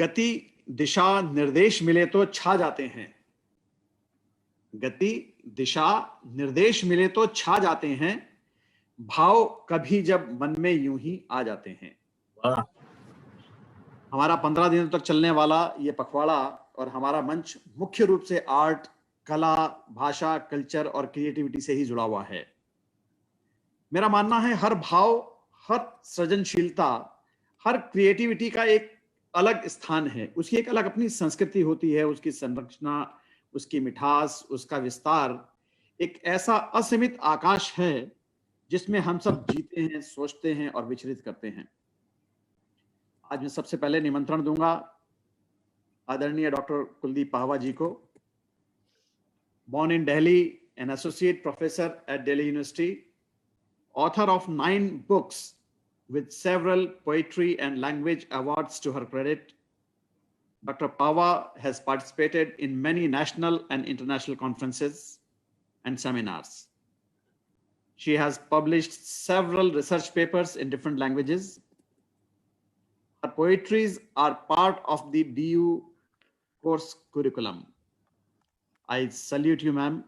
गति दिशा निर्देश मिले तो छा जाते हैं। गति दिशा निर्देश मिले तो छा जाते हैं, भाव कभी जब मन में यूं ही आ जाते हैं। हमारा 15 दिनों तक चलने वाला ये पखवाड़ा और हमारा मंच मुख्य रूप से आर्ट, कला, भाषा, कल्चर और क्रिएटिविटी से ही जुड़ा हुआ है। मेरा मानना है हर भाव, हर सृजनशीलता, हर क्रिएटिविटी का एक अलग स्थान है। उसकी एक अलग अपनी संस्कृति होती है, उसकी संरचना, उसकी मिठास, उसका विस्तार एक ऐसा असीमित आकाश है जिसमें हम सब जीते हैं, सोचते हैं और विचरित करते हैं। आज मैं सबसे पहले निमंत्रण दूंगा आदरणीय डॉक्टर कुलदीप पाहवा जी को। Born in Delhi, an associate professor at Delhi University, author of 9 books with several poetry and language awards to her credit, Dr. Pawa has participated in many national and international conferences and seminars. She has published several research papers in different languages. Her poetries are part of the DU course curriculum. I salute you, ma'am.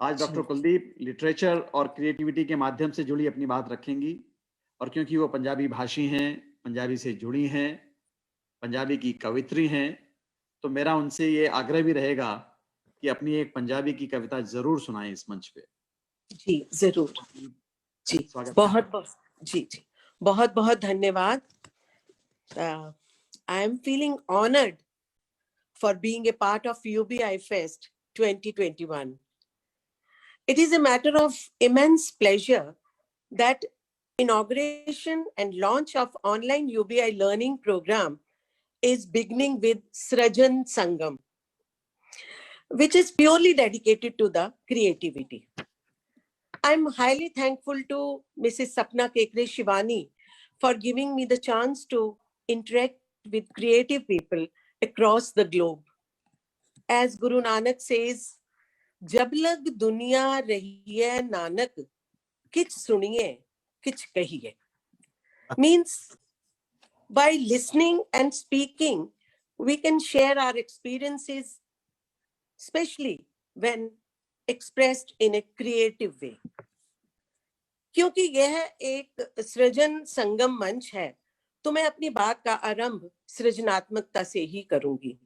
आज doctor Kuldeep literature और creativity के माध्यम से जुड़ी अपनी बात रखेंगी, और क्योंकि वो पंजाबी भाषी हैं, पंजाबी से जुड़ी हैं, पंजाबी की कवित्री हैं, तो मेरा उनसे ये आग्रह भी रहेगा कि अपनी एक पंजाबी की कविता जरूर सुनाएं इस मंच पे। जी जरूर जी, बहुत बहुत धन्यवाद। I am feeling honored for being a part of UBI Fest 2021. It is a matter of immense pleasure that inauguration and launch of online UBI learning program is beginning with Srajan Sangam, which is purely dedicated to the creativity. I'm highly thankful to Mrs. Sapna Kekre Shivani for giving me the chance to interact with creative people across the globe. As Guru Nanak says, जब लग दुनिया रही है नानक, किच सुनिए किच कहिए. Means by listening and speaking, we can share our experiences, especially when expressed in a creative way. क्योंकि यह एक सृजन संगम मंच है, तो मैं अपनी बात का आरंभ सृजनात्मकता से ही करूंगी.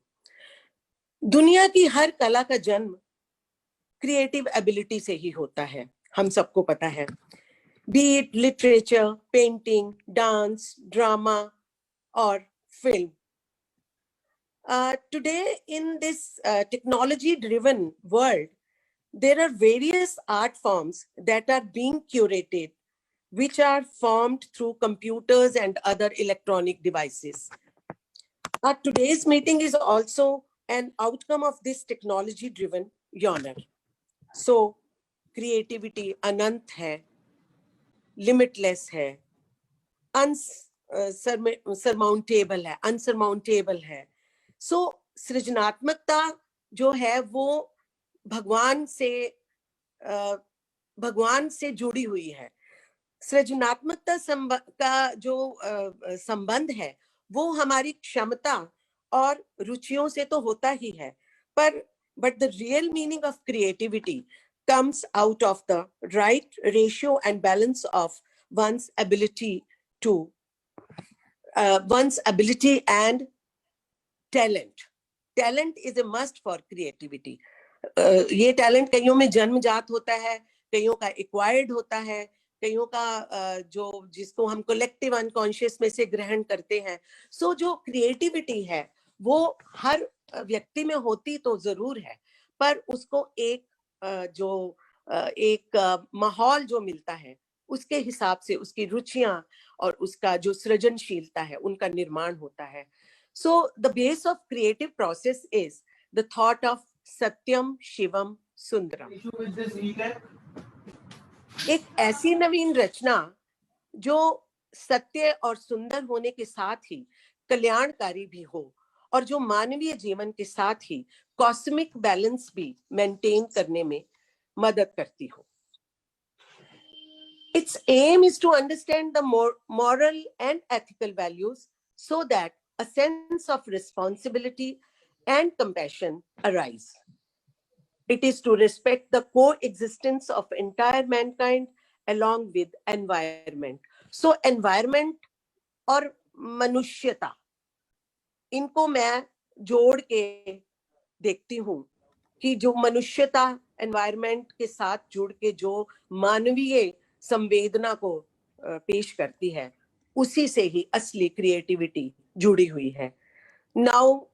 दुनिया की हर कला का जन्म क्रिएटिव एबिलिटी से ही होता है, हम सबको पता है. Be it literature, painting, dance, drama, or film. Today, in this technology-driven world, there are various art forms that are being curated, which are formed through computers and other electronic devices. Today's meeting is also an outcome of this technology-driven genre. So, creativity अनंत है, limitless है, unsurmountable है. So, सृजनात्मकता जो है वो भगवान से जुड़ी हुई है. सृजनात्मकता का जो संबंध है वो हमारी क्षमता और रुचियों से तो होता ही है, but the real meaning of creativity comes out of the right ratio and balance of one's ability and talent. Talent is a must for creativity. ये talent कईयों में जन्मजात होता है, कईयों का acquired होता है, कईयों का जो जिसको हम collective unconscious में से ग्रहण करते हैं. So जो creativity है वो हर व्यक्ति में होती तो जरूर है, पर उसको एक माहौल जो मिलता है उसके हिसाब से उसकी रुचियां और उसका जो सृजनशीलता है उनका निर्माण होता है. So the base of creative process is the thought of Satyam Shivam Sundaram. एक ऐसी नवीन रचना जो सत्य और सुंदर होने के साथ ही कल्याणकारी भी हो और जो मानवीय जीवन के साथ ही कॉस्मिक बैलेंस भी मेंटेन करने में मदद करती हो. Its aim is to understand the moral and ethical values so that a sense of responsibility and compassion arise. It is to respect the coexistence of entire mankind along with environment. So environment और मनुष्यता, इनको मैं जोड़ के देखती हूँ कि जो मनुष्यता एनवायरनमेंट के साथ जुड़ के जो मानवीय संवेदना को पेश करती है, उसी से ही असली क्रिएटिविटी जुड़ी हुई है. Now,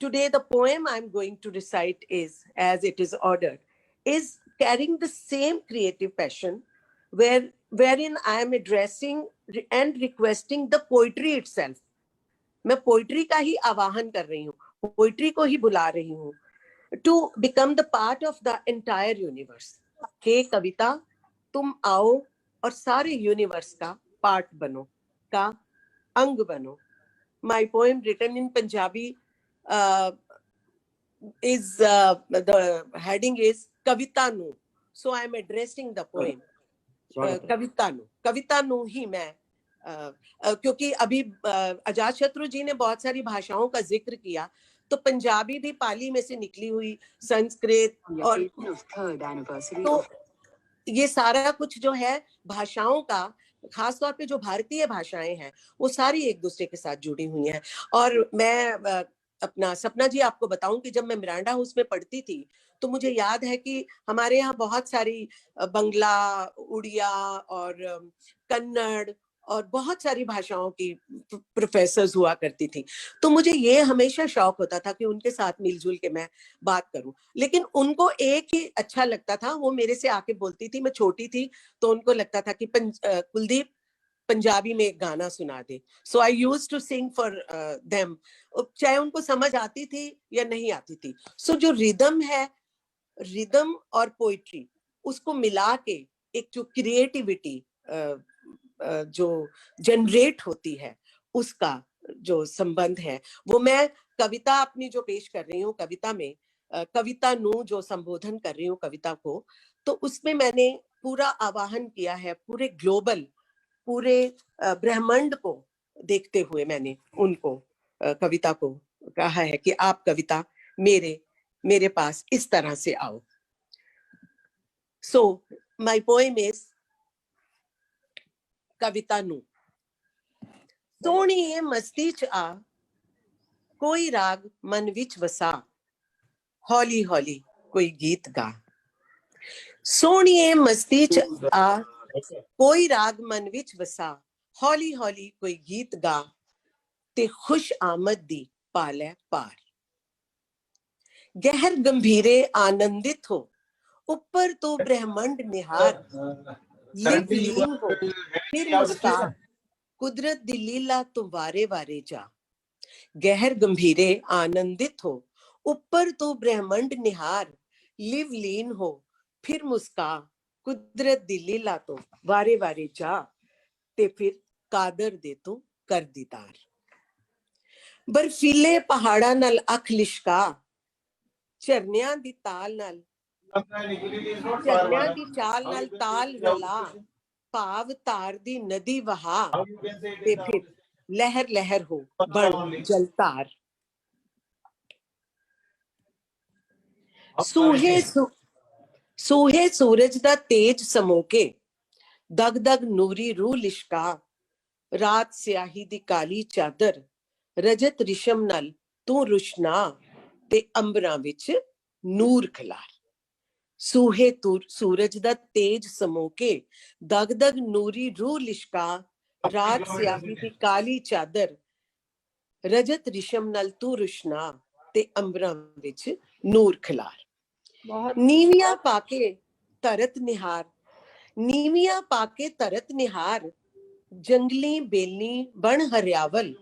today the poem I'm going to recite is, as it is ordered, is carrying the same creative passion, wherein I am addressing and requesting the poetry itself. मैं पोइट्री का ही आवाहन कर रही हूँ, पोइट्री को ही बुला रही हूँ, to become the part of the entire universe. हे कविता, तुम आओ और सारे यूनिवर्स का पार्ट बनो, का अंग बनो. My poem written in Punjabi is the heading is Kavita Nu. So I am addressing the poem Kavita Nu. Kavita Nu ही मैं क्योंकि अभी अजातशत्रु जी ने बहुत सारी भाषाओं का जिक्र किया, तो पंजाबी भी पाली में से निकली हुई, संस्कृत, और तो ये सारा कुछ जो है भाषाओं का, खासतौर पे जो भारतीय भाषाएं हैं वो सारी एक दूसरे के साथ जुड़ी हुई हैं. और मैं अपना सपना जी आपको बताऊं कि जब मैं मिरांडा हाउस में पढ़ती थी तो मुझे याद है कि हमारे यहाँ बहुत सारी बंगला, उड़िया और कन्नड़ और बहुत सारी भाषाओं की प्रोफेसर्स हुआ करती थी. तो मुझे ये हमेशा शौक होता था कि उनके साथ मिलजुल के मैं बात करूं, लेकिन उनको एक ही अच्छा लगता था, वो मेरे से आके बोलती थी, मैं छोटी थी तो उनको लगता था कि कुलदीप पंजाबी में एक गाना सुना दे. So I used to sing for them, चाहे उनको समझ आती थी या नहीं आती थी. सो जो रिदम है, रिदम और पोइट्री, उसको मिला के एक जो क्रिएटिविटी जो जनरेट होती है, उसका जो संबंध है, वो मैं कविता अपनी जो पेश कर रही हूँ, कविता में कविता नु जो संबोधन कर रही हूँ कविता को, तो उसमें मैंने पूरा आवाहन किया है, पूरे ग्लोबल, पूरे ब्रह्मांड को देखते हुए मैंने उनको कविता को कहा है कि आप कविता मेरे पास इस तरह से आओ. So my poem is कविता नू. सोहणीए मस्ती च आ, कोई राग मन विच वसा, हौली हौली कोई गीत गा. सोहणीए मस्ती च आ, कोई राग मन विच वसा, हौली हौली कोई गीत गा, ते खुश आमद दी पालै पार. गहर गंभीरे आनंदित हो, ऊपर तो ब्रह्मांड निहार, लिव लीन हो फिर मुस्का, कुदरत दी लीला तो वारे वारे जा. गहर गंभीरे आनंदित हो, ऊपर तो ब्रह्मांड निहार, लिव लीन हो फिर मुस्का, कुदरत दी लीला तो वारे वारे जा, ते फिर कादर दे तू कर दीदार. बर्फीले पहाड़ा नाल अख लिशका, झरनियां दी ताल नाल, झरनियां दी चाल नाल ताल रला, भाव तार दी नदी वहा, ते फिर लहर लहर हो बन जलतार. सूहे सूरज दा तेज समोके, दग दग नूरी रूह लिशका, रात स्याही दी काली चादर, रजत रिशम नाल तू रुशना, ते अंबरां विच नूर खलार. सूहे सूरज दा तेज समोके, दग दग नूरी रूह लिशका, रात स्याही दी काली चादर, रजत रिशम नाल तू रुशना, ते अंबरां विच नूर खलार. नीवियां पाके तरत निहार, नीवियां पाके तरत निहार, जंगली बेली बन हरियावल,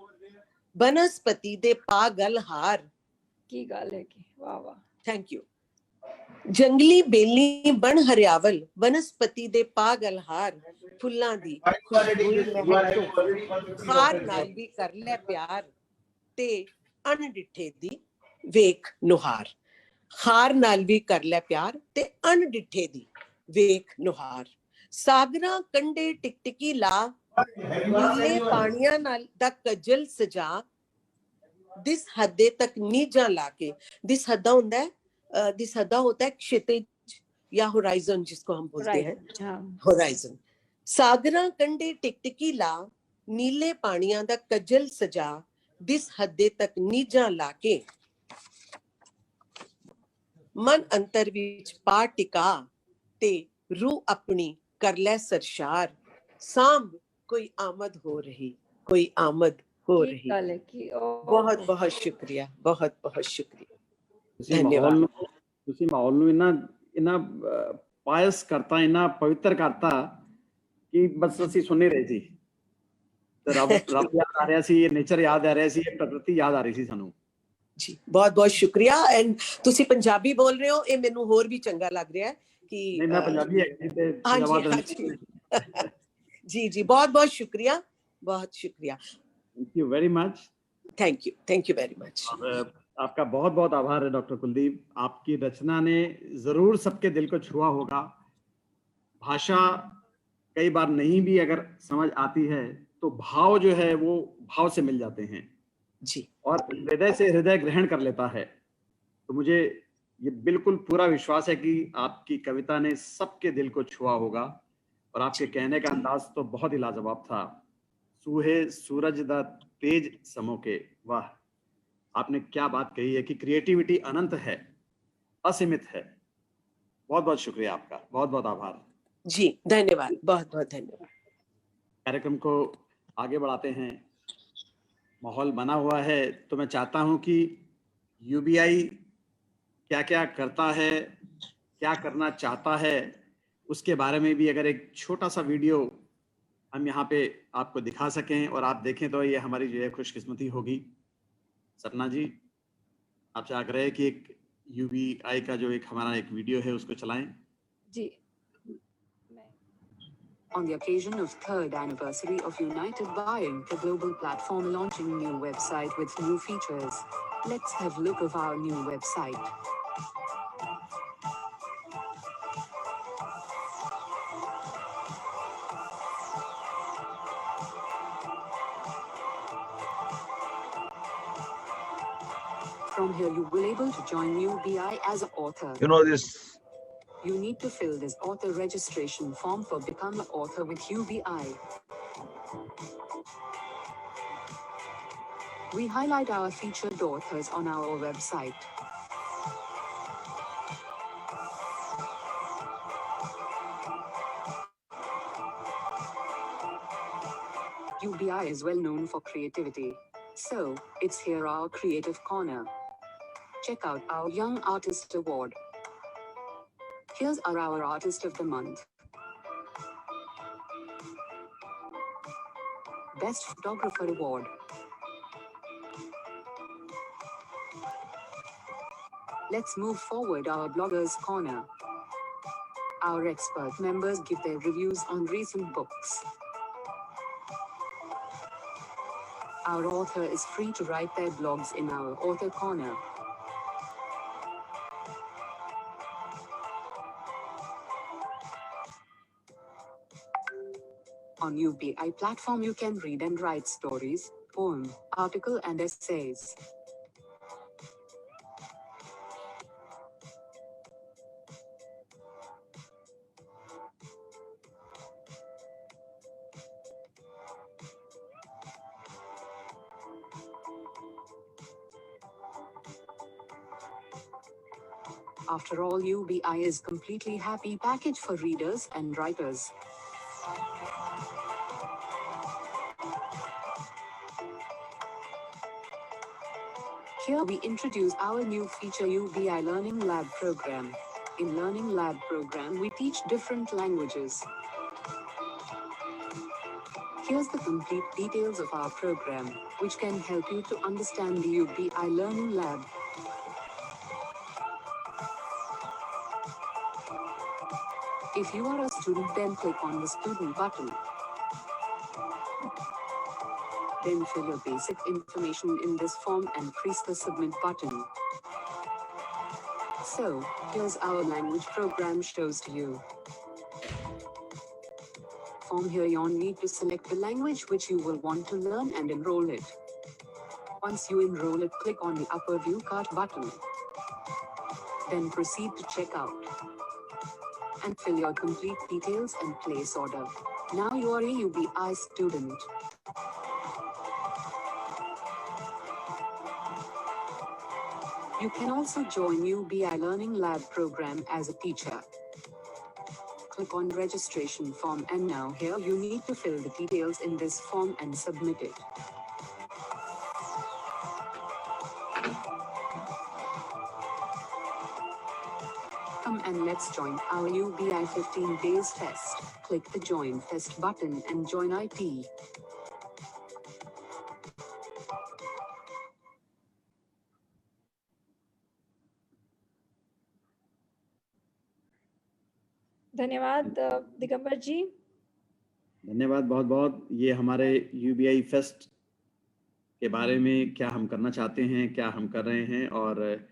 बनस्पति दे पा गल हार. की गल है कि वाह वाह, थैंक यू. जंगली बेली बन हरियावल, बनस्पति दे पा गल हार, फुल्लां दी खुशबू महक तो, खार नाल भी कर ले प्यार, ते अनडिठे दी वेख नुहार. खार नाल भी कर ले प्यार, ते अनडिठे दी वेख नुहार. सागरां कंडे टिकटिकी ला, नीले पानियां नाल दा कजल सजा, दिस हद्दे तक नीजा लाके, दिस हद्दा होता है, दिस हद्दा होता है क्षितिज या होराइजन जिसको हम बोलते हैं, होराइजन। सागरा कंडे टिकटिकी ला, नीले पानियां दा कजल सजा, दिस हद्दे तक नीजा लाके, मन अंतर विच पा टिका ते रूह अपनी कर ले सरशार, सांभ कोई आमद हो रही, कोई आमद हो रही। बहुत बहुत शुक्रिया, बहुत बहुत शुक्रिया, धन्यवाद। ਤੁਸੀਂ ਮਾਹੌਲ ਨੂੰ ਇੰਨਾ ਪਾਇਸ ਕਰਤਾ, ਇੰਨਾ ਪਵਿੱਤਰ ਕਰਤਾ ਕਿ ਬਸ ਅਸੀਂ ਸੁਣ ਨਹੀਂ ਰਹੇ ਸੀ। ਤੇ ਰੱਬ ਯਾਦ ਆ ਰਿਹਾ ਸੀ, ਨੇਚਰ ਯਾਦ ਆ ਰਿਹਾ ਸੀ, ਪ੍ਰਕਿਰਤੀ ਯਾਦ ਆ ਰਹੀ ਸੀ ਸਾਨੂੰ। ਜੀ ਬਹੁਤ ਬਹੁਤ ਸ਼ੁਕਰੀਆ। ਐਂਡ ਤੁਸੀਂ ਪੰਜਾਬੀ ਬੋਲ ਰਹੇ ਹੋ, ਇਹ ਮੈਨੂੰ ਹੋਰ ਵੀ ਚੰਗਾ ਲੱਗ ਰਿਹਾ ਹੈ ਕਿ ਨਹੀਂ, ਮੈਂ ਪੰਜਾਬੀ ਹੈ ਤੇ जी जी, बहुत बहुत शुक्रिया, बहुत शुक्रिया। Thank you very much. Thank you very much. आपका बहुत बहुत आभार है डॉक्टर कुलदीप। आपकी रचना ने जरूर सबके दिल को छुआ होगा। भाषा कई बार नहीं भी अगर समझ आती है तो भाव जो है वो भाव से मिल जाते हैं जी, और हृदय से हृदय ग्रहण कर लेता है। तो मुझे ये बिल्कुल पूरा विश्वास है कि आपकी कविता ने सबके दिल को छुआ होगा। और आपके कहने का अंदाज तो बहुत ही लाजवाब था। सूहे सूरज दा तेज समो के, वाह, आपने क्या बात कही है कि क्रिएटिविटी अनंत है, असीमित है। बहुत बहुत शुक्रिया आपका, बहुत बहुत आभार जी, धन्यवाद, बहुत बहुत धन्यवाद। कार्यक्रम को आगे बढ़ाते हैं। माहौल बना हुआ है तो मैं चाहता हूं कि यूबीआई क्या क्या करता है, क्या करना चाहता है, उसके बारे में भी अगर एक छोटा सा वीडियो हम यहाँ पे आपको दिखा सकें और आप देखें तो ये हमारी जो है खुशकिस्मती होगी। सपना जी, आपसे आग्रह है कि एक यूबीआई का जो एक हमारा एक वीडियो है उसको चलाएं। जी। On the occasion of 3rd anniversary of United Buying, the global platform launching new website with new features. Let's have a look of our new website. From here you will able to join UBI as an author. You know this. You need to fill this author registration form for become an author with UBI. We highlight our featured authors on our website. UBI is well known for creativity. So, it's here our creative corner. Check out our Young Artist Award. Here's our Artist of the Month. Best Photographer Award. Let's move forward our Bloggers Corner. Our expert members give their reviews on recent books. Our author is free to write their blogs in our Author Corner. On UBI platform you can read and write stories, poem, article and essays. After all, UBI is completely happy package for readers and writers. Here we introduce our new feature UBI Learning Lab program. In Learning Lab program we teach different languages. Here's the complete details of our program, which can help you to understand the UBI Learning Lab. If you are a student, then click on the student button. Then fill your basic information in this form and press the submit button. So, here's our language program shows to you. From here you need to select the language which you will want to learn and enroll it. Once you enroll it, click on the upper View Cart button. Then proceed to checkout and fill your complete details and place order. Now you are a UBI student. You can also join UBI Learning Lab program as a teacher. Click on registration form, and now here you need to fill the details in this form and submit it. Come and let's join our UBI 15 days test. Click the join test button and join IT. धन्यवाद दिगंबर जी। धन्यवाद बहुत बहुत। ये हमारे UBI fest के बारे में क्या हम करना चाहते हैं, क्या हम कर रहे हैं, और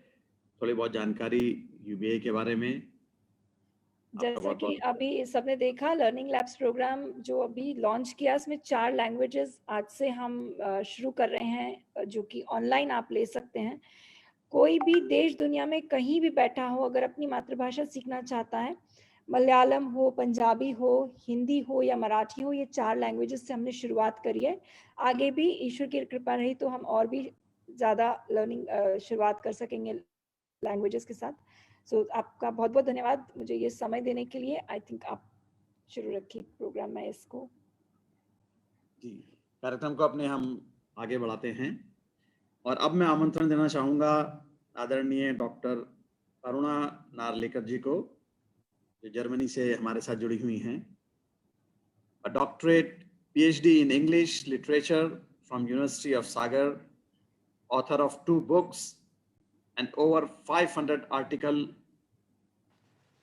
थोड़ी बहुत जानकारी यूबीआई के बारे में। जैसा कि अभी सबने देखा, लर्निंग लैब्स प्रोग्राम जो अभी लॉन्च किया, इसमें 4 लैंग्वेजेस आज से हम शुरू कर रहे हैं, जो कि ऑनलाइन आप ले सकते हैं। कोई भी देश दुनिया में कहीं भी बैठा हो, अगर अपनी मातृभाषा सीखना चाहता है, मलयालम हो, पंजाबी हो, हिंदी हो या मराठी हो, ये 4 लैंग्वेजेस से हमने शुरुआत करी है। आगे भी ईश्वर की कृपा रही तो हम और भी ज़्यादा लर्निंग शुरुआत कर सकेंगे लैंग्वेजेस के साथ। सो आपका बहुत बहुत धन्यवाद मुझे ये समय देने के लिए। आई थिंक आप शुरू रखिए प्रोग्राम में इसको। जी, कार्यक्रम को अपने हम आगे बढ़ाते हैं, और अब मैं आमंत्रण देना चाहूँगा आदरणीय डॉक्टर अरुणा नार्लेकर जी को, जो जर्मनी से हमारे साथ जुड़ी हुई हैं। A doctorate PhD in English literature from University of Sagar, author of 2 books and over 500 articles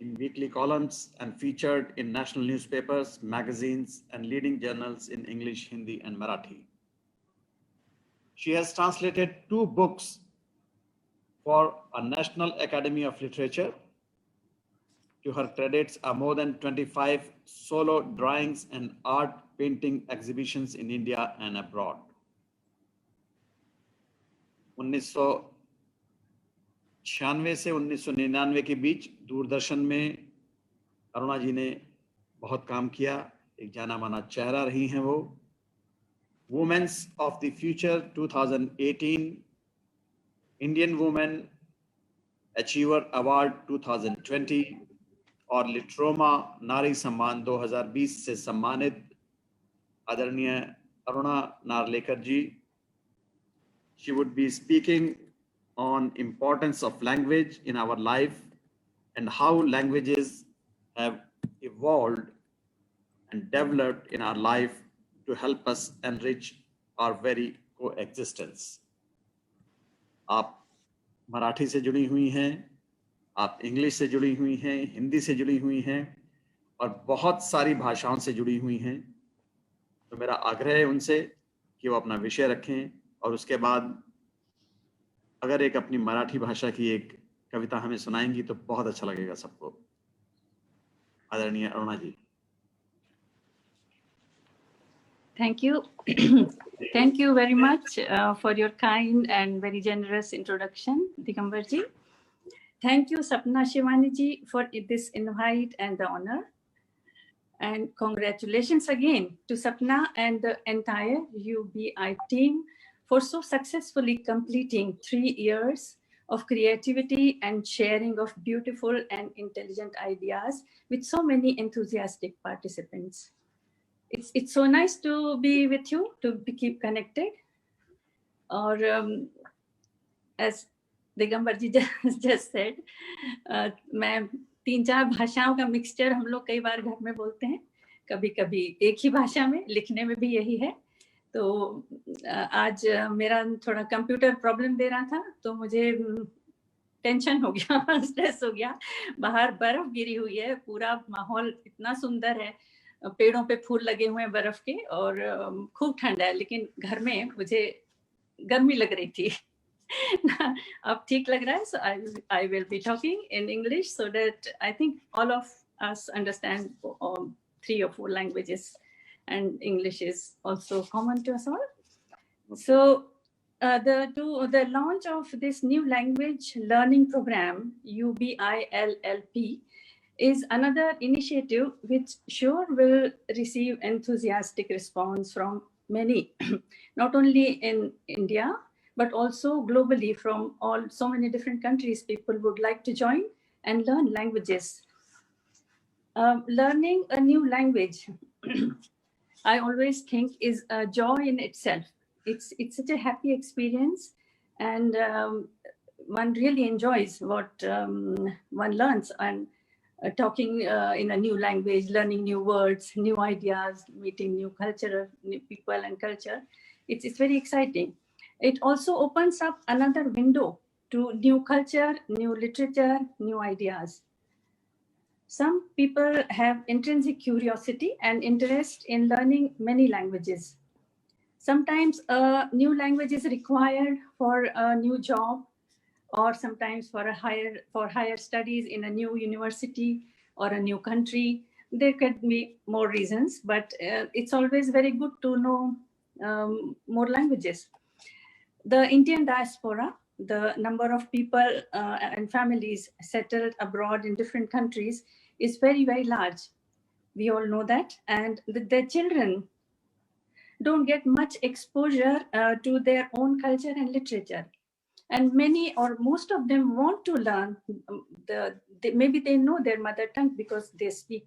in weekly columns and featured in national newspapers, magazines, and leading journals in English, Hindi, and Marathi. She has translated 2 books for a National Academy of Literature. To her credits are more than 25 solo drawings and art painting exhibitions in India and abroad. 1996 से 1999 के बीच दूरदर्शन में अरुणा जी ने बहुत काम किया, एक जाना माना चेहरा रही हैं वो। Women's of the future 2018, Indian women achiever award 2020 और लिट्रोमा नारी सम्मान 2020 से सम्मानित आदरणीय अरुणा नार्लेकर जी। She would be speaking on importance of language in our life and how languages have evolved and developed in our life to help us enrich our very coexistence. आप मराठी से जुड़ी हुई हैं, आप इंग्लिश से जुड़ी हुई हैं, हिंदी से जुड़ी हुई हैं, और बहुत सारी भाषाओं से जुड़ी हुई हैं। तो मेरा आग्रह है उनसे कि वो अपना विषय रखें, और उसके बाद अगर एक अपनी मराठी भाषा की एक कविता हमें सुनाएंगी तो बहुत अच्छा लगेगा सबको। आदरणीय अरुणा जी। Thank you. Thank you very much for your kind and very generous introduction, Digambar ji. Thank you, Sapna Shivani ji, for this invite and the honor. And congratulations again to Sapna and the entire UBI team for so successfully completing 3 years of creativity and sharing of beautiful and intelligent ideas with so many enthusiastic participants. It's so nice to be with you, to keep connected. Or as Digambar ji just said, मैं 3-4 भाषाओं का mixture हम लोग कई बार घर में बोलते हैं, कभी कभी एक ही भाषा में, लिखने में भी यही है। तो आज मेरा थोड़ा कंप्यूटर प्रॉब्लम दे रहा था, तो मुझे टेंशन हो गया, स्ट्रेस हो गया। बाहर बर्फ गिरी हुई है, पूरा माहौल इतना सुंदर है, पेड़ों पे फूल लगे हुए हैं बर्फ के, और खूब ठंडा है, लेकिन घर में मुझे गर्मी लग रही थी। अब ठीक लग रहा है, so I will be talking in English so that I think all of us understand 3 or 4 languages, and English is also common to us all. So The launch of this new language learning program, UBILLP, is another initiative which sure will receive enthusiastic response from many, not only in India, but also globally from so many different countries. People would like to join and learn languages. Learning a new language, I always think, is a joy in itself. It's such a happy experience, and one really enjoys what one learns, and talking in a new language, learning new words, new ideas, meeting new culture, new people and culture. It's very exciting. It also opens up another window to new culture, new literature, new ideas. Some people have intrinsic curiosity and interest in learning many languages. Sometimes a new language is required for a new job, or sometimes for higher studies in a new university or a new country. There could be more reasons, but it's always very good to know more languages. The Indian diaspora, the number of people and families settled abroad in different countries, is very, very large. We all know that. And their children don't get much exposure to their own culture and literature. And many or most of them want to learn. Maybe they know their mother tongue because they speak,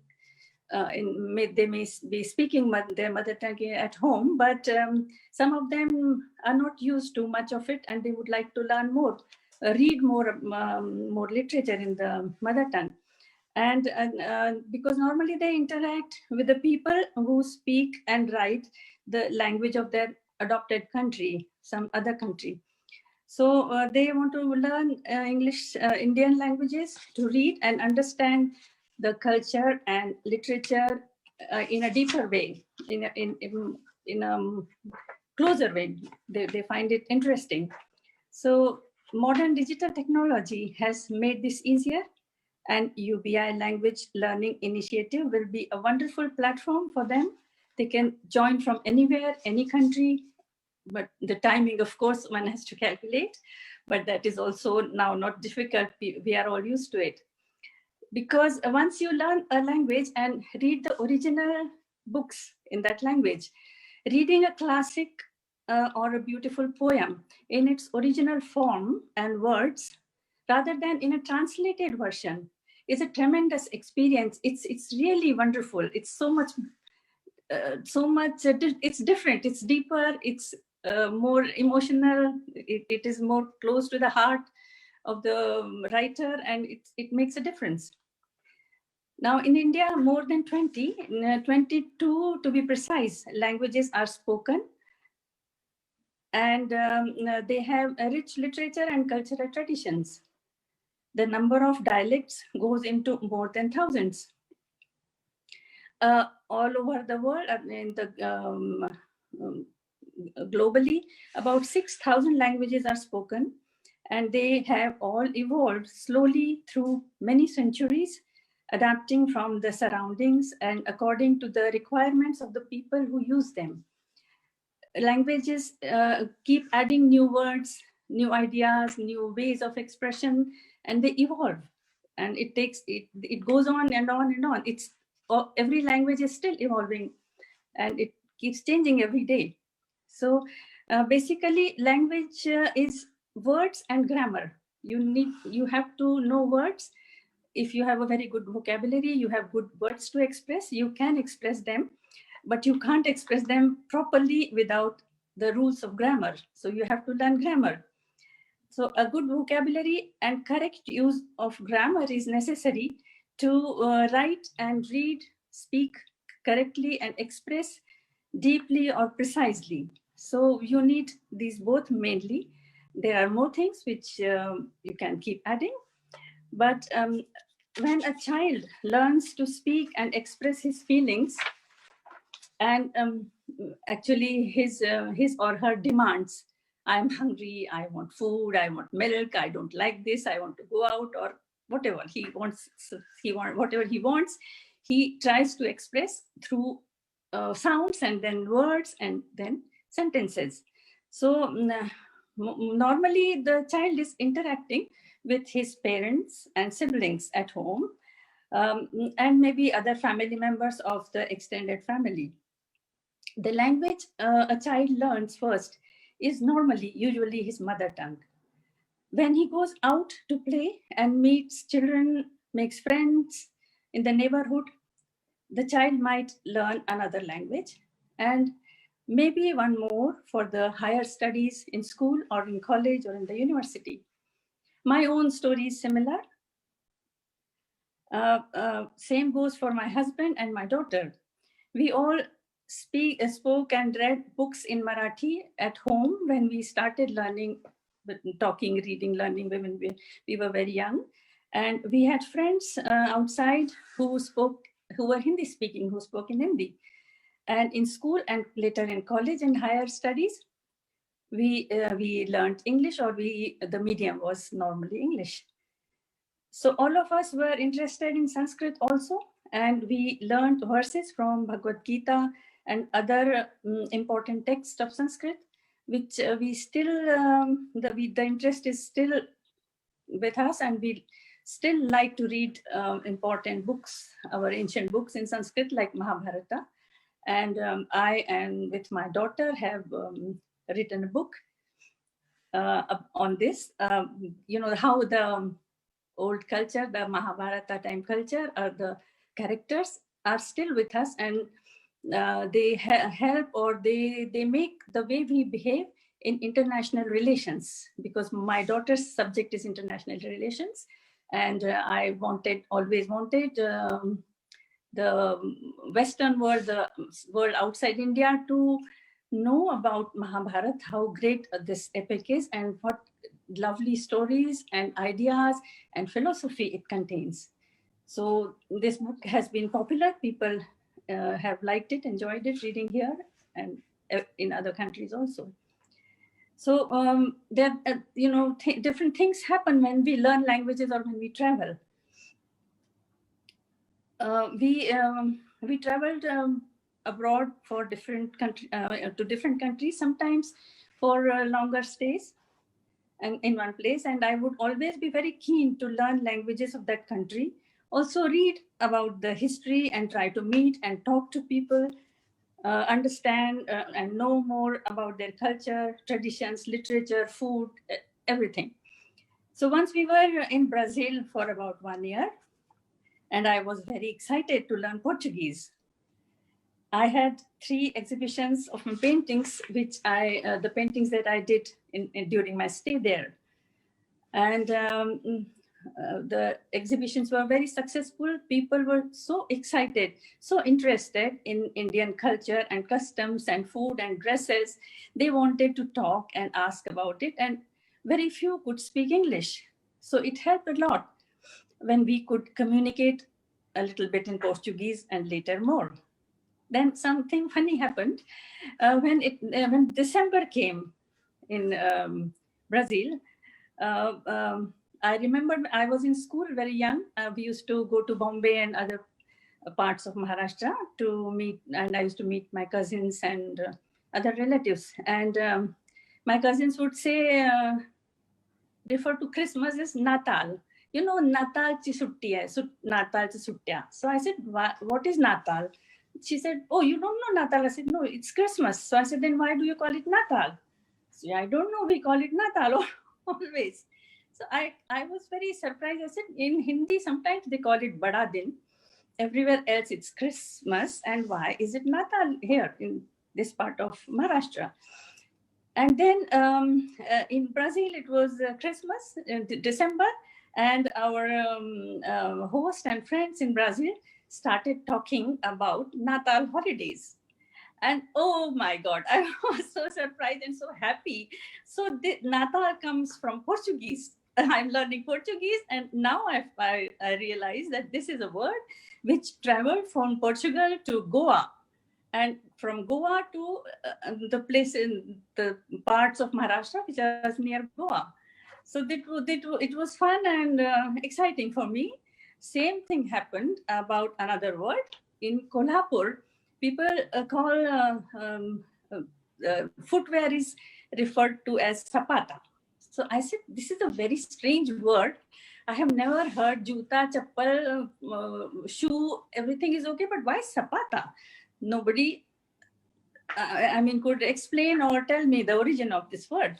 they may be speaking their mother tongue at home, but some of them are not used to much of it, and they would like to learn more, read more literature in the mother tongue. And because normally they interact with the people who speak and write the language of their adopted country, some other country. So they want to learn English, Indian languages, to read and understand the culture and literature in a deeper way, in a closer way. They find it interesting. So modern digital technology has made this easier, and UBI Language Learning Initiative will be a wonderful platform for them. They can join from anywhere, any country, but the timing, of course, one has to calculate, but that is also now not difficult. We are all used to it. Because once you learn a language and read the original books in that language, reading a classic or a beautiful poem in its original form and words, rather than in a translated version, is a tremendous experience. It's really wonderful. It's so much, it's different, it's deeper, it's more emotional, it is more close to the heart of the writer, and it makes a difference. Now in India, more than 22 to be precise, languages are spoken, and they have a rich literature and cultural traditions. The number of dialects goes into more than thousands. All over the world, globally, about 6,000 languages are spoken, and they have all evolved slowly through many centuries, adapting from the surroundings and according to the requirements of the people who use them. Languages keep adding new words, new ideas, new ways of expression, and they evolve. And it goes on and on and on. Every language is still evolving, and it keeps changing every day. So basically, language is words and grammar. You have to know words. If you have a very good vocabulary, you have good words to express, you can express them, but you can't express them properly without the rules of grammar. So you have to learn grammar. So a good vocabulary and correct use of grammar is necessary to write and read, speak correctly, and express deeply or precisely. So you need these both mainly. There are more things which you can keep adding, but when a child learns to speak and express his feelings, and actually his or her demands, I'm hungry, I want food, I want milk, I don't like this, I want to go out, or whatever he wants, whatever he wants, he tries to express through sounds and then words and then sentences. So Normally, the child is interacting with his parents and siblings at home, and maybe other family members of the extended family. The language a child learns first is usually his mother tongue. When he goes out to play and meets children, makes friends in the neighborhood, the child might learn another language and maybe one more for the higher studies in school or in college or in the university. My own story is similar. Same goes for my husband and my daughter. We all spoke and read books in Marathi at home when we started learning, talking, reading, learning when we were very young. And we had friends outside who were Hindi speaking, who spoke in Hindi. And in school and later in college and higher studies, we learned English, or the medium was normally English. So all of us were interested in Sanskrit also, and we learned verses from Bhagavad Gita and other important texts of Sanskrit, which we still, the interest is still with us, and we still like to read important books, our ancient books in Sanskrit like Mahabharata. And I and with my daughter have written a book on this, how the old culture, the Mahabharata time culture, or the characters are still with us, and they help, or they make the way we behave in international relations, because my daughter's subject is international relations, and I always wanted the Western world, the world outside India, to know about Mahabharata, how great this epic is, and what lovely stories and ideas and philosophy it contains. So this book has been popular. People have liked it, enjoyed it, reading here and in other countries also. So there, different things happen when we learn languages or when we travel. We traveled abroad for different to different countries, sometimes for longer stays and in one place. And I would always be very keen to learn languages of that country. Also read about the history and try to meet and talk to people, understand and know more about their culture, traditions, literature, food, everything. So once we were in Brazil for about 1 year, and I was very excited to learn Portuguese. I had 3 exhibitions of my paintings, which the paintings that I did during my stay there. And the exhibitions were very successful. People were so excited, so interested in Indian culture and customs and food and dresses. They wanted to talk and ask about it, and very few could speak English. So it helped a lot when we could communicate a little bit in Portuguese and later more. Then something funny happened when December came in Brazil. I remember I was in school very young. We used to go to Bombay and other parts of Maharashtra to meet, and I used to meet my cousins and other relatives. And my cousins would say, refer to Christmas as Natal. Natal chi sutti hai, Natal chi suttya. So I said, what is Natal? She said, oh, you don't know Natal? I said, no, it's Christmas. So I said, then why do you call it Natal? So I don't know, we call it Natal always. So I was very surprised. I said, in Hindi, sometimes they call it Bada Din. Everywhere else it's Christmas. And why is it Natal here in this part of Maharashtra? And then in Brazil, it was Christmas, December. And our host and friends in Brazil started talking about Natal holidays. And oh my God, I was so surprised and so happy. So Natal comes from Portuguese. I'm learning Portuguese, and now I realize that this is a word which traveled from Portugal to Goa, and from Goa to the place in the parts of Maharashtra which are near Goa. So it was fun and exciting for me. Same thing happened about another word. In Kolhapur, people call footwear is referred to as sapata. So I said, this is a very strange word. I have never heard juta, chappal, shoe, everything is okay, but why sapata? Nobody, could explain or tell me the origin of this word.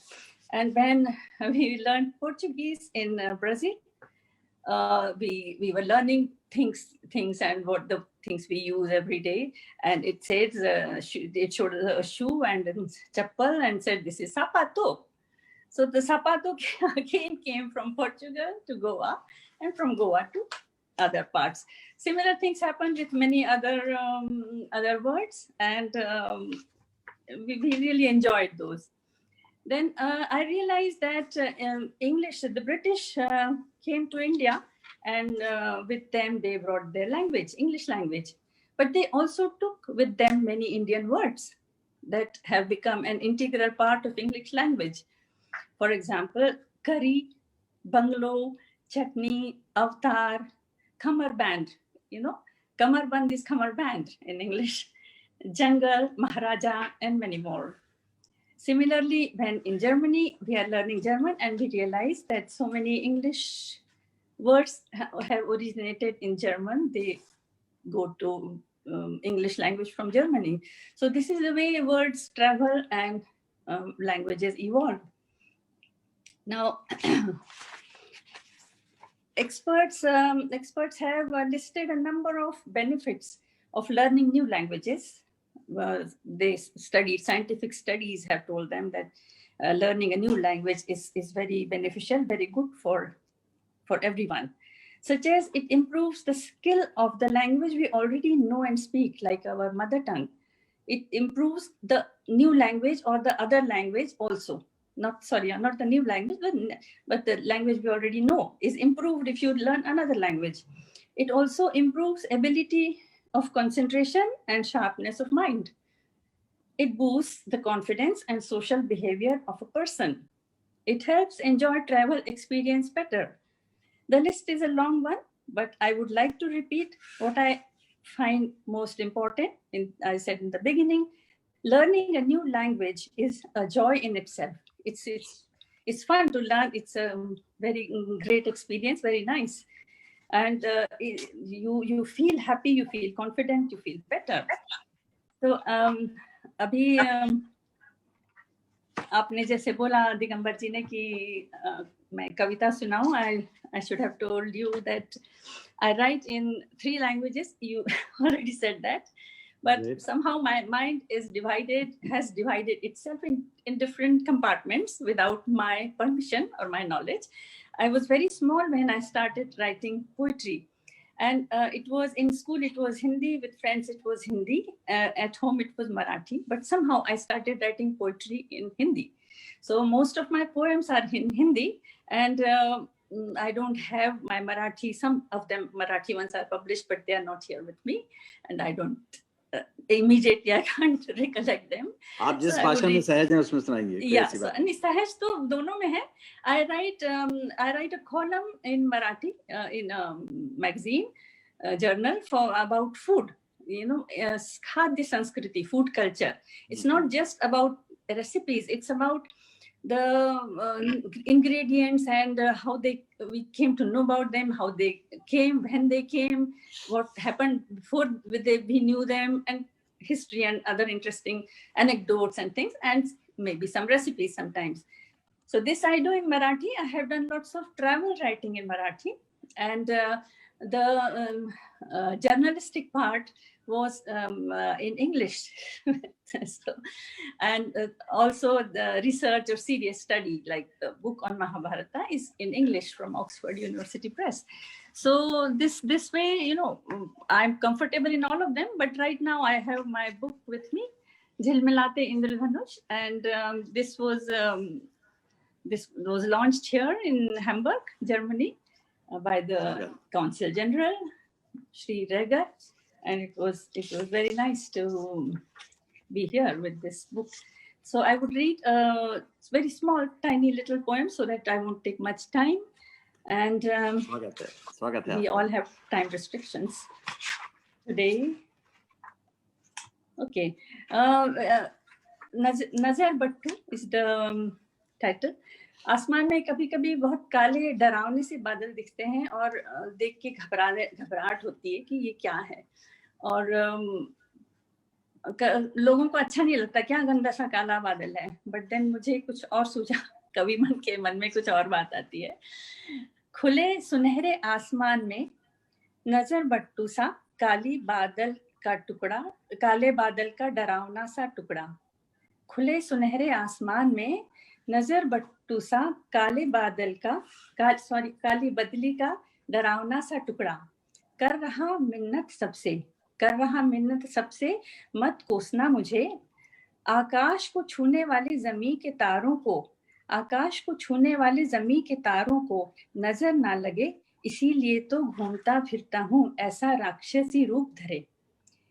And when we learned Portuguese in Brazil, we were learning things and what the things we use every day. And it says, it showed a shoe and chappal and said, this is sapato. So the sapato again came from Portugal to Goa and from Goa to other parts. Similar things happened with many other words, and we really enjoyed those. Then I realized that English, the British came to India, and with them they brought their language, English language. But they also took with them many Indian words that have become an integral part of English language. For example, curry, bungalow, chutney, avatar, kamarband. Kamarband is kamarband in English. Jungle, Maharaja, and many more. Similarly, when in Germany, we are learning German and we realize that so many English words have originated in German. They go to English language from Germany. So this is the way words travel and languages evolve. Now, experts have listed a number of benefits of learning new languages. They studied, scientific studies have told them that learning a new language is very beneficial, very good for everyone, such as it improves the skill of the language we already know and speak, like our mother tongue. It improves the new language or the other language also. Not the new language, but the language we already know is improved if you learn another language. It also improves ability of concentration and sharpness of mind. It boosts the confidence and social behavior of a person. It helps enjoy travel experience better. The list is a long one, but I would like to repeat what I find most important. I said in the beginning, learning a new language is a joy in itself. It's fun to learn. It's a very great experience, very nice. And you feel happy, you feel confident, you feel better. So अभी आपने जैसे बोला दिगंबर जी ने कि मैं कविता सुनाऊं, I should have told you that I write in 3 languages. You already said that. But Great. Somehow my mind has divided itself in different compartments without my permission or my knowledge. I was very small when I started writing poetry. And it was in school, it was Hindi, with friends it was Hindi, at home it was Marathi, but somehow I started writing poetry in Hindi. So most of my poems are in Hindi, and I don't have my Marathi, some of them Marathi ones are published, but they are not here with me, and I don't immediately I can't recollect them. आप जिस भाषा में सहज हैं उसमें सुनाइए. Yeah, so, सहज तो दोनों में है. I write a column in Marathi in a magazine, journal for about food. Khadya Sanskriti, food culture. It's not just about recipes. It's about the ingredients and how we came to know about them, how they came, when they came, what happened before we knew them, and history and other interesting anecdotes and things, and maybe some recipes sometimes. So this I do in Marathi. I have done lots of travel writing in Marathi, and the journalistic part was in English. So, and also the research or serious study, like the book on Mahabharata, is in English from Oxford University Press. So this way, I'm comfortable in all of them. But right now I have my book with me, Jhilmilate Indradhanush, and this was launched here in Hamburg, Germany, by the Consul General, Sri Reger, and it was very nice to be here with this book. So I would read it's very small, tiny little poem so that I won't take much time. And we all have time restrictions today. Okay. नजर बट्टू is the title. आसमान में कभी कभी बहुत काले डरावने से बादल दिखते हैं और देख के घबराहट होती है कि ये क्या है, और लोगों को अच्छा नहीं लगता, क्या गंदा सा काला बादल है। बट देन मुझे कुछ और सूझा, कवि के मन में कुछ और बात आती है। खुले सुनहरे आसमान में नजर बट्टू सा काले बादल का डरावना सा टुकड़ा। खुले सुनहरे आसमान में नजर बट्टू सा काली बदली का डरावना सा टुकड़ा। कर रहा मिन्नत सबसे मत कोसना मुझे। आकाश को छूने वाले जमीन के तारों को नजर ना लगे, इसीलिए तो घूमता फिरता हूँ ऐसा राक्षसी रूप धरे।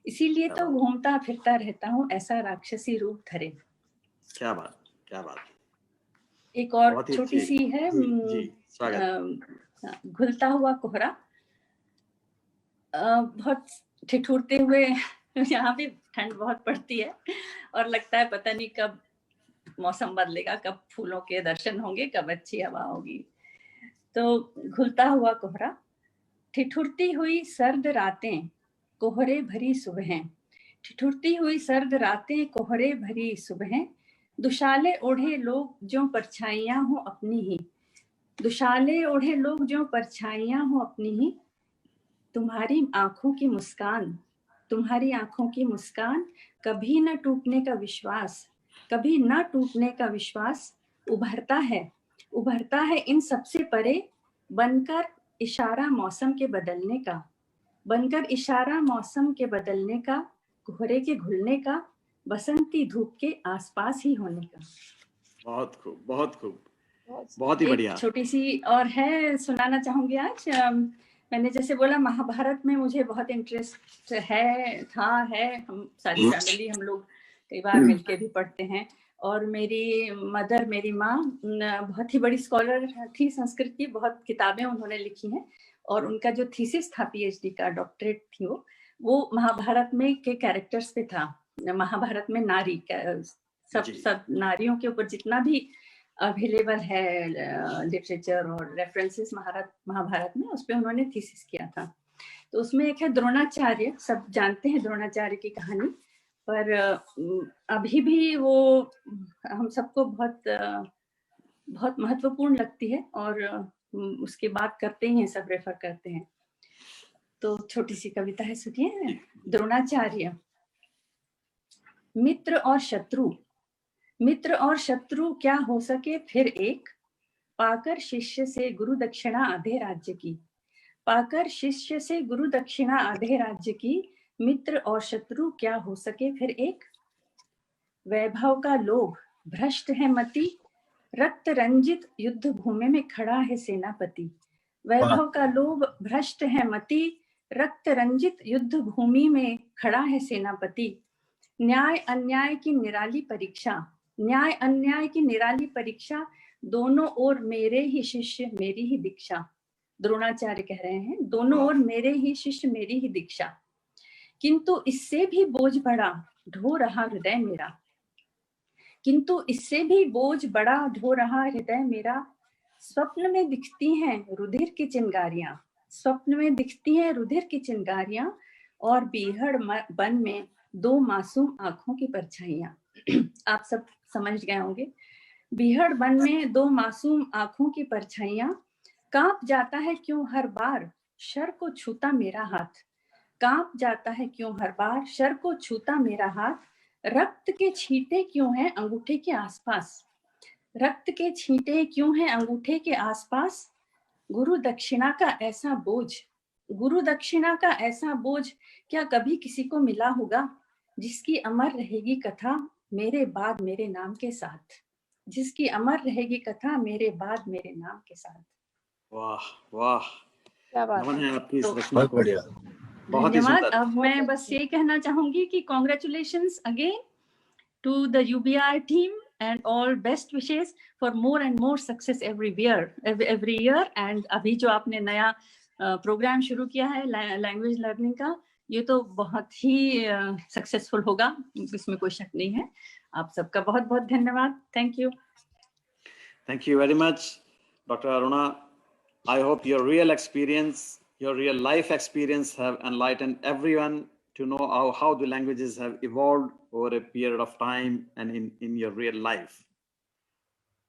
इसीलिए तो घूमता फिरता रहता हूँ ऐसा राक्षसी रूप धरे। क्या बात, क्या बात। एक और छोटी सी है, घुलता हुआ कोहरा। बहुत ठिठुरते हुए, यहाँ भी ठंड बहुत पड़ती है और लगता है पता नहीं कब मौसम बदलेगा, कब फूलों के दर्शन होंगे, कब अच्छी हवा होगी। तो घुलता हुआ कोहरा। ठिठुरती हुई सर्द रातें कोहरे भरी सुबहें। ठिठुरती हुई सर्द रातें कोहरे भरी सुबहें। दुशाले ओढ़े लोग जो परछाइयां हो अपनी ही। दुशाले ओढ़े लोग जो परछाइयां हो अपनी ही। तुम्हारी आंखों की मुस्कान कभी न टूटने का विश्वास उभरता है इन सबसे परे, बनकर इशारा मौसम के बदलने का, कोहरे के घुलने का, बसंती धूप के आसपास ही होने का। बहुत खूब, बहुत खूब, बहुत ही बढ़िया। छोटी सी और है, सुनाना चाहूंगी आज। मैंने जैसे बोला, महाभारत में मुझे बहुत इंटरेस्ट है। हम सारी फैमिली, हम लोग कई बार मिलके भी पढ़ते हैं। और मेरी माँ बहुत ही बड़ी स्कॉलर थी संस्कृत की, बहुत किताबें उन्होंने लिखी हैं। और उनका जो थीसिस था, पीएचडी का, डॉक्टरेट थी वो महाभारत में के कैरेक्टर्स पे था। महाभारत में नारी सब नारियों के ऊपर जितना भी अवेलेबल है लिटरेचर और रेफरेंसेस महाभारत में, उस पे उन्होंने थीसिस किया था। तो उसमें एक है द्रोणाचार्य। सब जानते हैं द्रोणाचार्य की कहानी, पर अभी भी वो हम सबको बहुत महत्वपूर्ण लगती है और उसके बात करते हैं, सब रेफर करते हैं। तो छोटी सी कविता है, सुनिए। द्रोणाचार्य। मित्र और शत्रु क्या हो सके फिर एक, पाकर शिष्य से गुरु दक्षिणा आधे राज्य की, मित्र और शत्रु क्या हो सके फिर एक। वैभव का लोभ भ्रष्ट है मति, रक्त रंजित युद्ध भूमि में खड़ा है सेनापति। वैभव का लोभ भ्रष्ट है मति, रक्त रंजित युद्ध भूमि में खड़ा है सेनापति। न्याय अन्याय की निराली परीक्षा, दोनों ओर मेरे ही शिष्य मेरी ही दीक्षा। द्रोणाचार्य कह रहे हैं, दोनों ओर मेरे ही शिष्य मेरी ही दीक्षा। किंतु इससे भी बोझ बड़ा ढो रहा हृदय मेरा, स्वप्न में दिखती हैं रुधिर की चिंगारियां, और बीहड़ वन में दो मासूम आंखों की परछाइयां। आप सब समझ गए होंगे। बीहड़ वन में दो मासूम आंखों की परछाइयां। कांप जाता है क्यों हर बार शर को छूता मेरा हाथ। रक्त के छींटे क्यों हैं अंगूठे के आसपास। गुरु दक्षिणा का ऐसा बोझ क्या कभी किसी को मिला होगा, जिसकी अमर रहेगी कथा मेरे बाद मेरे नाम के साथ। वाह, क्या बात नमन है आपकी इस तो रचना को। बहुत ही धन्यवाद। सुंदर। अब मैं बस ये कहना चाहूंगी कि congratulations again to the UBI team and all best wishes for more and more success every year. And अभी जो आपने नया प्रोग्राम शुरू किया है लैंग्वेज लर्निंग का, ये तो बहुत ही सक्सेसफुल होगा, इसमें कोई शक नहीं है। आप सबका बहुत बहुत धन्यवाद. Thank you. Thank you very much, Dr. Aruna. I hope your real experience, your real life experience have enlightened everyone to know how the languages have evolved over a period of time and in your real life.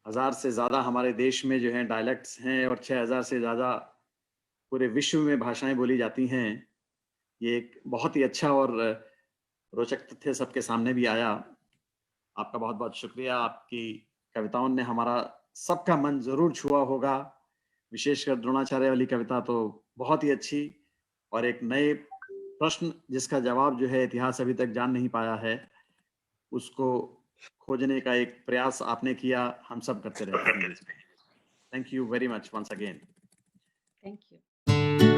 1000 से ज़्यादा हमारे देश में जो हैं dialects हैं और 6000 से ज़्यादा पूरे विश्व में भाषाएं बोली जाती हैं. ये एक बहुत ही अच्छा और रोचक तथ्य सबके सामने भी आया. आपका बहुत बहुत शुक्रिया. आपकी कविताओं ने हमारा सबका मन जरूर छुआ होगा. विशेषकर द्रोणाचार्य वाली कविता तो बहुत ही अच्छी और एक नए प्रश्न जिसका जवाब जो है इतिहास अभी तक जान नहीं पाया है, उसको खोजने का एक प्रयास आपने किया. हम सब करते रहते हैं. Thank you very much once again. Thank you.